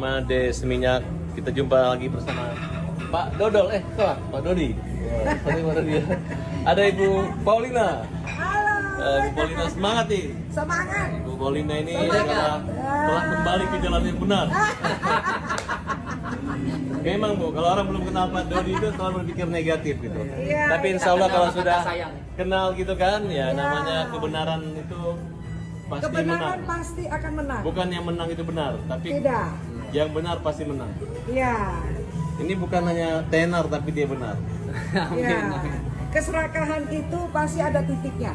Mades Minyak. Kita jumpa lagi bersama Pak Dodol, Pak Dodi. Ada Ibu Paulina. Halo. Ibu Paulina semangat nih. Semangat. Ibu Paulina ini adalah telah kembali ke jalan yang benar. Memang Bu, kalau orang belum kenal Pak Dodi itu selalu berpikir negatif gitu. Iya. Tapi insya Allah kalau sudah kenal gitu kan, ya namanya kebenaran itu pasti Kebenaran menang. pasti akan menang. Bukan yang menang itu benar, tapi Tidak. yang benar pasti menang. Iya. Ini bukan hanya tenar tapi dia benar. Iya. Keserakahan itu pasti ada titiknya.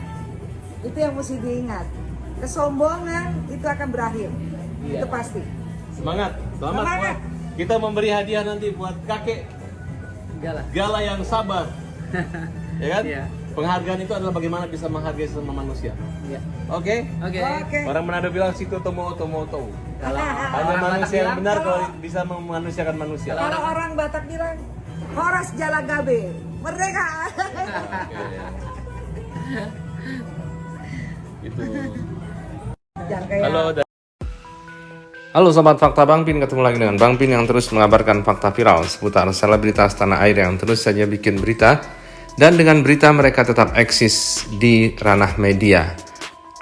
Itu yang mesti diingat. Kesombongan itu akan berakhir. Iya. Itu pasti. Semangat, selamat. Semangat. Kita memberi hadiah nanti buat kakek Gala yang sabar. Ya kan? Iya. Penghargaan itu adalah bagaimana bisa menghargai sesama manusia. Iya. Oke? Oke. Orang Manado bilang situ tomo. Kalau Hanya orang manusia yang Batak benar kalau- kalau bisa memanusiakan manusia. Kalau orang Batak bilang Horas Jalagabe, merdeka. Itu. Jangan kayak Halo Sobat Fakta Bang Pin, ketemu lagi dengan Bang Pin yang terus mengabarkan fakta viral seputar selebritas tanah air yang terus saja bikin berita. Dan dengan berita mereka tetap eksis di ranah media.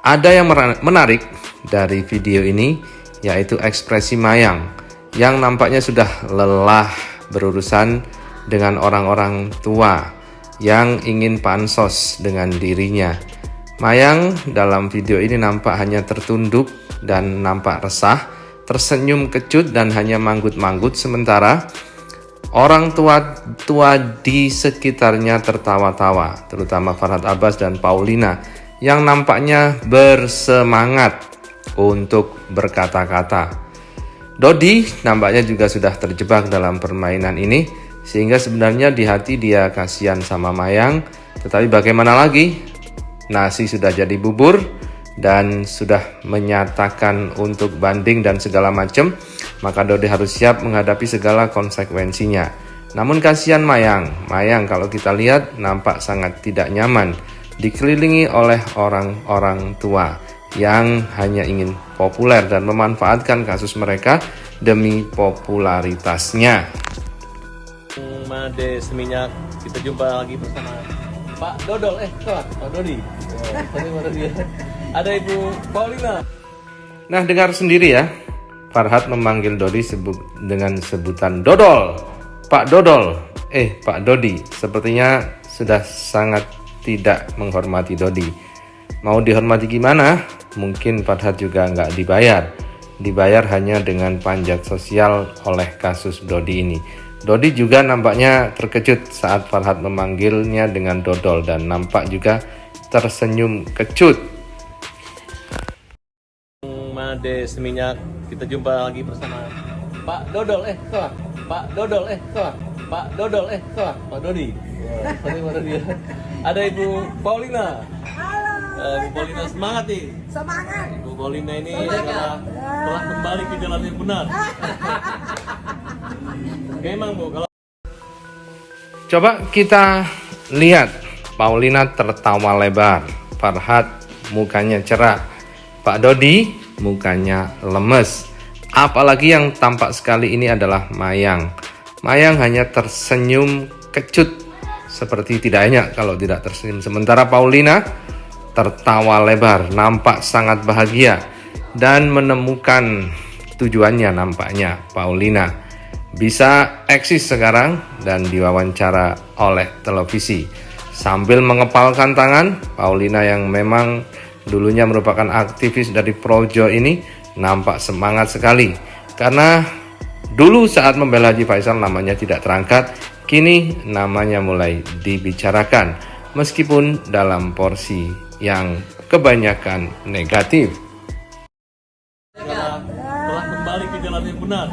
Ada yang menarik dari video ini, yaitu ekspresi Mayang yang nampaknya sudah lelah berurusan dengan orang-orang tua yang ingin pansos dengan dirinya. Mayang dalam video ini nampak hanya tertunduk dan nampak resah, tersenyum kecut dan hanya manggut-manggut, sementara orang tua di sekitarnya tertawa-tawa, terutama Farhad Abbas dan Paulina yang nampaknya bersemangat untuk berkata-kata. Dodi nampaknya juga sudah terjebak dalam permainan ini, sehingga sebenarnya di hati dia kasihan sama Mayang, tetapi bagaimana lagi? Nasi sudah jadi bubur dan sudah menyatakan untuk banding dan segala macam, maka Dodi harus siap menghadapi segala konsekuensinya. Namun kasihan Mayang kalau kita lihat nampak sangat tidak nyaman, dikelilingi oleh orang-orang tua yang hanya ingin populer dan memanfaatkan kasus mereka demi popularitasnya. Mades Minyak. Kita jumpa lagi bersama Pak Dodol, Pak Dodi. Ada Ibu Paulina. Nah, dengar sendiri ya, Farhad memanggil Dodi dengan sebutan Dodol. Pak Dodol, Pak Dodi. Sepertinya sudah sangat tidak menghormati Dodi. Mau dihormati gimana? Mungkin Farhad juga nggak dibayar. Dibayar hanya dengan panjat sosial oleh kasus Dodi ini. Dodi juga nampaknya terkejut saat Farhad memanggilnya dengan Dodol dan nampak juga tersenyum kecut. Mades Minyak. Kita jumpa lagi bersama Pak Dodol, Pak Dodol, Pak Dodi. Ada Ibu Paulina. Halo. Ibu Paulina semangat nih. Semangat. Ibu Paulina ini adalah telah kembali ke jalan yang benar. Memang Bu, kalau Coba kita lihat, Paulina tertawa lebar, Farhad mukanya cerah, Pak Dodi mukanya lemes. Apalagi yang tampak sekali ini adalah Mayang. Mayang hanya tersenyum kecut, seperti tidak enak kalau tidak tersenyum. Sementara Paulina tertawa lebar, nampak sangat bahagia dan menemukan tujuannya nampaknya. Paulina bisa eksis sekarang dan diwawancara oleh televisi. Sambil mengepalkan tangan, Paulina yang memang dulunya merupakan aktivis dari Projo ini nampak semangat sekali. Karena dulu saat membela Haji Faisal namanya tidak terangkat, kini namanya mulai dibicarakan meskipun dalam porsi yang kebanyakan negatif. telah kembali ke jalan yang benar.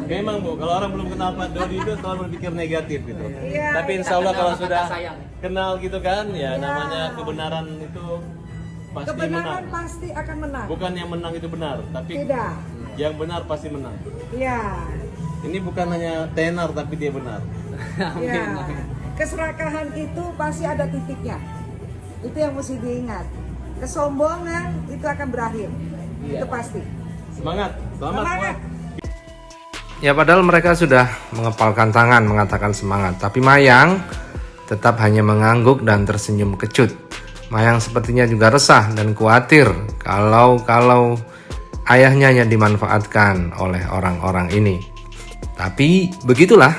Memang Bu, kalau orang belum kenal Pak Dodi itu selalu berpikir negatif gitu. Iya. Tapi insya Allah kalau sudah kenal gitu kan, ya namanya kebenaran itu pasti Kebenaran menang. pasti akan menang. Bukan yang menang itu benar, tapi Tidak. yang benar pasti menang. Iya. Ini bukan hanya tenar tapi dia benar. Iya. Keserakahan itu pasti ada titiknya. Itu yang mesti diingat. Kesombongan itu akan berakhir. Iya. Itu pasti. Semangat, selamat semua. Semangat. Ya padahal mereka sudah mengepalkan tangan mengatakan semangat, tapi Mayang tetap hanya mengangguk dan tersenyum kecut. Mayang sepertinya juga resah dan khawatir kalau ayahnya yang dimanfaatkan oleh orang-orang ini. Tapi begitulah,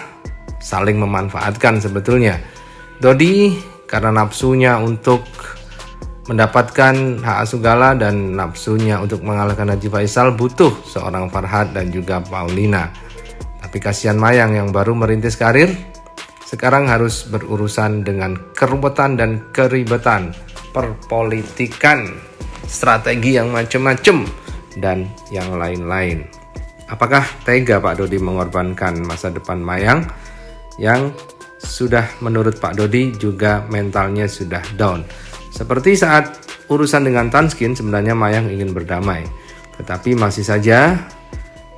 saling memanfaatkan sebetulnya. Dodi karena nafsunya untuk mendapatkan hak asuh Gala dan nafsunya untuk mengalahkan Haji Faisal butuh seorang Farhad dan juga Paulina. Tapi kasihan Mayang yang baru merintis karir, sekarang harus berurusan dengan keruwetan dan keribetan, perpolitikan, strategi yang macam-macam, dan yang lain-lain. Apakah tega Pak Dodi mengorbankan masa depan Mayang yang sudah menurut Pak Dodi juga mentalnya sudah down? Seperti saat urusan dengan Tanskin, sebenarnya Mayang ingin berdamai, tetapi masih saja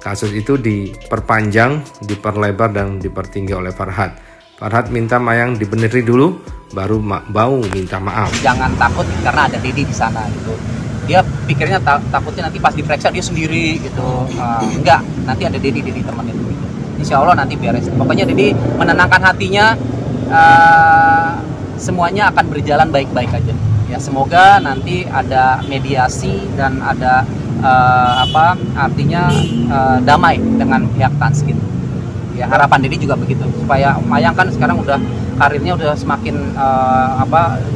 kasus itu diperpanjang, diperlebar dan dipertinggi oleh Farhad. Farhad minta Mayang dibeneri dulu, baru mau minta maaf. Jangan takut karena ada Dedi di sana gitu. Dia pikirnya takutnya nanti pas diperiksa dia sendiri gitu. Enggak, nanti ada Dedi temenin gitu. Insya Allah nanti beres. Pokoknya Dedi menenangkan hatinya, semuanya akan berjalan baik-baik aja. Ya semoga nanti ada mediasi dan ada damai dengan pihak Tanskin. Ya harapan Dedi juga begitu, supaya Mayang kan sekarang udah karirnya udah semakin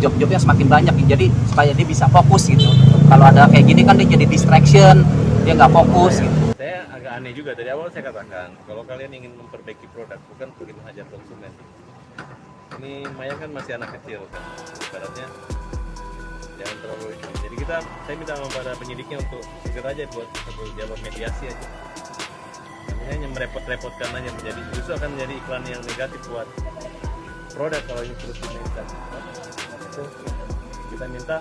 job-jobnya semakin banyak, jadi supaya dia bisa fokus gitu. Kalau ada kayak gini kan dia jadi distraction, dia nggak fokus gitu. Saya agak aneh juga, dari awal saya katakan kalau kalian ingin memperbaiki produk bukan untuk menghajar konsumen. Ini Mayang kan masih anak kecil kan, ibaratnya jangan terlalu ini. Jadi saya minta kepada penyidiknya untuk segera aja buat satu jalur mediasi aja. Hanya merepot-repotkan aja, justru akan menjadi iklan yang negatif buat produk kalau ini terus dimainkan. Itu kita minta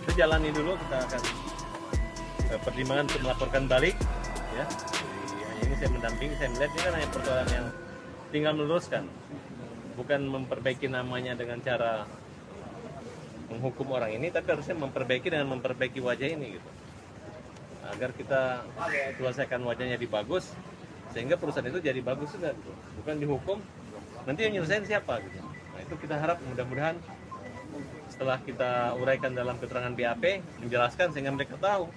kita jalani dulu, kita akan pertimbangan untuk melaporkan balik ya. Jadi hanya ini saya mendampingi, saya melihat ini kan hanya persoalan yang tinggal meluruskan, bukan memperbaiki namanya dengan cara menghukum orang ini, tapi harusnya memperbaiki dengan memperbaiki wajah ini gitu, agar kita selesaikan wajahnya di bagus, sehingga perusahaan itu jadi bagus juga gitu. Bukan dihukum, nanti yang nyelesain siapa gitu. Nah itu kita harap mudah-mudahan setelah kita uraikan dalam keterangan BAP, menjelaskan sehingga mereka tahu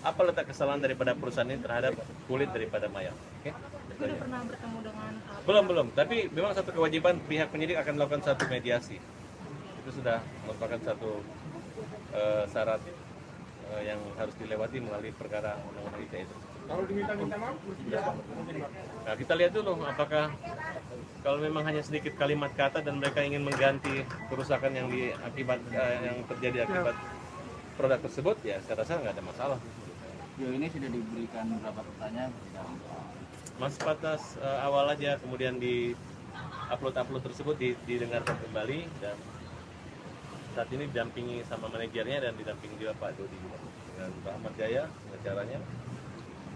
apa letak kesalahan daripada perusahaan ini terhadap kulit daripada Mayang. Oke? Sudah pernah bertemu dengan Belum, tapi memang satu kewajiban pihak penyidik akan melakukan satu mediasi. Itu sudah merupakan satu syarat yang harus dilewati melalui perkara undang-undang ITE itu. Kalau diminta maaf, Nah, kita lihat dulu apakah kalau memang hanya sedikit kalimat kata dan mereka ingin mengganti kerusakan yang yang terjadi akibat produk tersebut, ya saya rasa nggak ada masalah. Ini sudah diberikan beberapa pertanyaan. Mas batas awal aja, kemudian di upload tersebut didengarkan kembali, dan saat ini didampingi sama manajernya dan didampingi juga Pak Dodi dengan Pak Ahmad Jaya pengacaranya,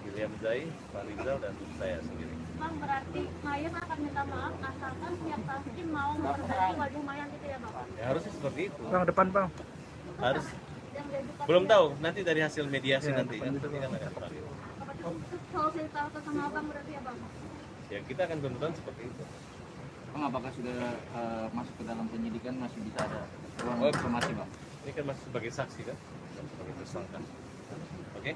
William Zai, Pak Rizal, dan saya sendiri. Bang, berarti Mayang akan minta maaf asalkan pihak Tanskin mau memperbaiki wajah Mayang gitu ya Bapak? Ya harusnya seperti itu. Bang, depan bang. Harus. Yang diajukan Belum tahu, nanti dari hasil mediasi nanti kan akan terakhir. solusi ditawarkan sama Abang berarti ya Bang? Ya kita akan tuntutan seperti itu. Bang, apakah sudah masuk ke dalam penyidikan, masih bisa ada ruang Oh. informasi Bang? Ini kan masih sebagai saksi kan, bukan sebagai tersangka. Oke?